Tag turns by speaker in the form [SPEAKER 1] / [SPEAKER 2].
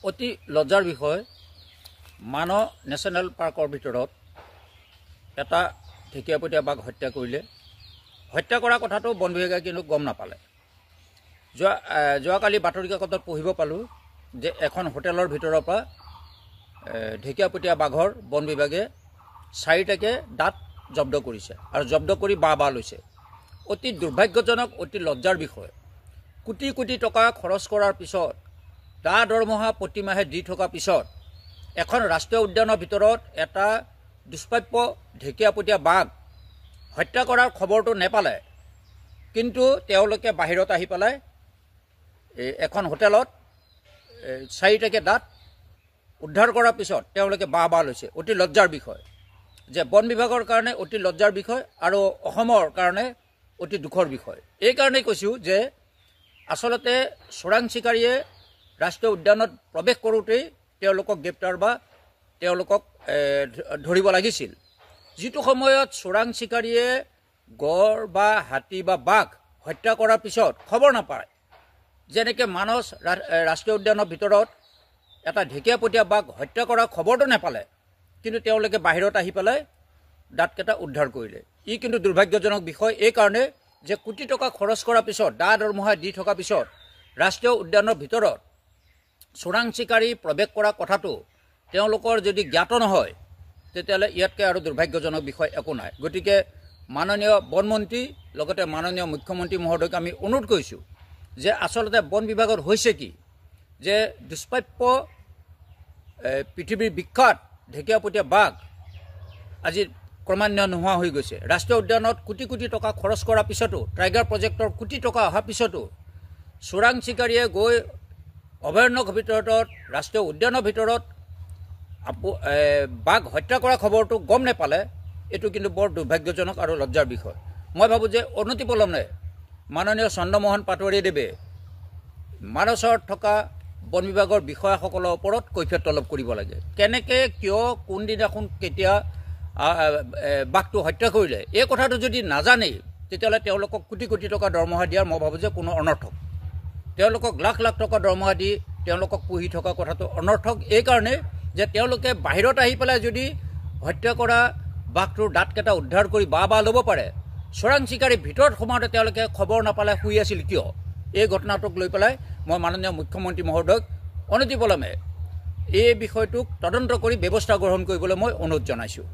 [SPEAKER 1] অতি লজ্জাৰ বিষয় মানৱ নেশ্যনেল পাৰ্কৰ ভিতৰত এটা ঢেকীয়াপতীয়া বাঘ হত্যা কৰিলে। হত্যা কৰা কথাটো বন বিভাগে কিন্তু গম নাপালে। যোৱাকালি বাতৰি কাকতত পঢ়িব পালোঁ যে এখন হোটেলৰ ভিতৰৰ পৰা ঢেকীয়াপতীয়া বাঘৰ বন বিভাগে 4টাকে দাঁত জব্দ কৰিছে আৰু জব্দ কৰি বাহ লৈছে। অতি দুৰ্ভাগ্যজনক, অতি লজ্জাৰ বিষয়। কোটি কোটি টকা খৰচ কৰাৰ পিছত, দা দৰমহা প্ৰতিমাহে দি থকাৰ পিছত এখন ৰাষ্ট্ৰীয় উদ্যানৰ ভিতৰত এটা দুষ্প্ৰাপ্য ঢেকীয়াপতীয়া বাঘ হত্যা কৰাৰ খবৰটো নেপালে, কিন্তু তেওঁলোকে বাহিৰত আহি পেলাই এখন হোটেলত 4টাকে দাঁত উদ্ধাৰ কৰাৰ পিছত তেওঁলোকে বাহ লৈছে। অতি লজ্জাৰ বিষয়, যে বন বিভাগৰ কাৰণে অতি লজ্জাৰ বিষয় আৰু অসমৰ কাৰণে অতি দুখৰ বিষয়। এইকাৰণেই কৈছোঁ যে আচলতে চোৰাং চিকাৰীয়ে ৰাষ্ট্ৰীয় উদ্যানত প্ৰৱেশ কৰোঁতেই তেওঁলোকক গ্ৰেপ্তাৰ বা তেওঁলোকক ধৰিব লাগিছিল। যিটো সময়ত চোৰাং চিকাৰীয়ে গড় বা হাতী বা বাঘ হত্যা কৰাৰ পিছত খবৰ নাপায়, যেনেকৈ মানস ৰাষ্ট্ৰীয় উদ্যানৰ ভিতৰত এটা ঢেকীয়াপতীয়া বাঘ হত্যা কৰাৰ খবৰটো নাপালে, কিন্তু তেওঁলোকে বাহিৰত আহি পেলাই দাঁতকেইটা উদ্ধাৰ কৰিলে। ই কিন্তু দুৰ্ভাগ্যজনক বিষয়, এইকাৰণে যে কোটি টকা খৰচ কৰাৰ পিছত, দা দৰমহা দি থকাৰ পিছত ৰাষ্ট্ৰীয় উদ্যানৰ ভিতৰত চোৰাং চিকাৰী প্ৰৱেশ কৰা কথাটো তেওঁলোকৰ যদি জ্ঞাত নহয়, তেতিয়াহ'লে ইয়াতকৈ আৰু দুৰ্ভাগ্যজনক বিষয় একো নাই। গতিকে মাননীয় বনমন্ত্ৰী লগতে মাননীয় মুখ্যমন্ত্ৰী মহোদয়ক আমি অনুৰোধ কৰিছোঁ যে আচলতে বন বিভাগত হৈছে কি, যে দুষ্প্ৰাপ্য পৃথিৱীৰ বিখ্যাত ঢেকীয়াপতীয়া বাঘ আজি ক্ৰমান্বয়ে নোহোৱা হৈ গৈছে। ৰাষ্ট্ৰীয় উদ্যানত কোটি কোটি টকা খৰচ কৰাৰ পিছতো, টাইগাৰ প্ৰজেক্টৰ কোটি টকা অহাৰ পিছতো চোৰাং চিকাৰীয়ে গৈ অভয়াৰণ্যৰ ভিতৰত, ৰাষ্ট্ৰীয় উদ্যানৰ ভিতৰত বাঘ হত্যা কৰা খবৰটো গম নাপালে। এইটো কিন্তু বৰ দুৰ্ভাগ্যজনক আৰু লজ্জাৰ বিষয়। মই ভাবোঁ যে অনতিপলমে মাননীয় চন্দ্ৰমোহন পাটোৱাৰীদেৱে মানসত থকা বন বিভাগৰ বিষয়াসকলৰ ওপৰত কৈফিয়ত তলব কৰিব লাগে। কেনেকৈ, কিয়, কোনদিনাখন, কেতিয়া বাঘটো হত্যা কৰিলে, এই কথাটো যদি নাজানেই, তেতিয়াহ'লে তেওঁলোকক কোটি কোটি টকা দৰমহা দিয়াৰ মই ভাবোঁ যে কোনো অনৰ্থক। তেওঁলোকক লাখ লাখ টকা দৰমহা দি তেওঁলোকক পুহি থকা কথাটো অনৰ্থক, এইকাৰণে যে তেওঁলোকে বাহিৰত আহি পেলাই যদি হত্যা কৰা বাঘটোৰ দাঁতকেইটা উদ্ধাৰ কৰি বাহ ল'ব পাৰে, চোৰাং চিকাৰী ভিতৰত সোমাওঁতে তেওঁলোকে খবৰ নাপালে শুই আছিল কিয়? এই ঘটনাটোক লৈ পেলাই মই মাননীয় মুখ্যমন্ত্ৰী মহোদয়ক অনতিপলমে এই বিষয়টোক তদন্ত কৰি ব্যৱস্থা গ্ৰহণ কৰিবলৈ মই অনুৰোধ জনাইছোঁ।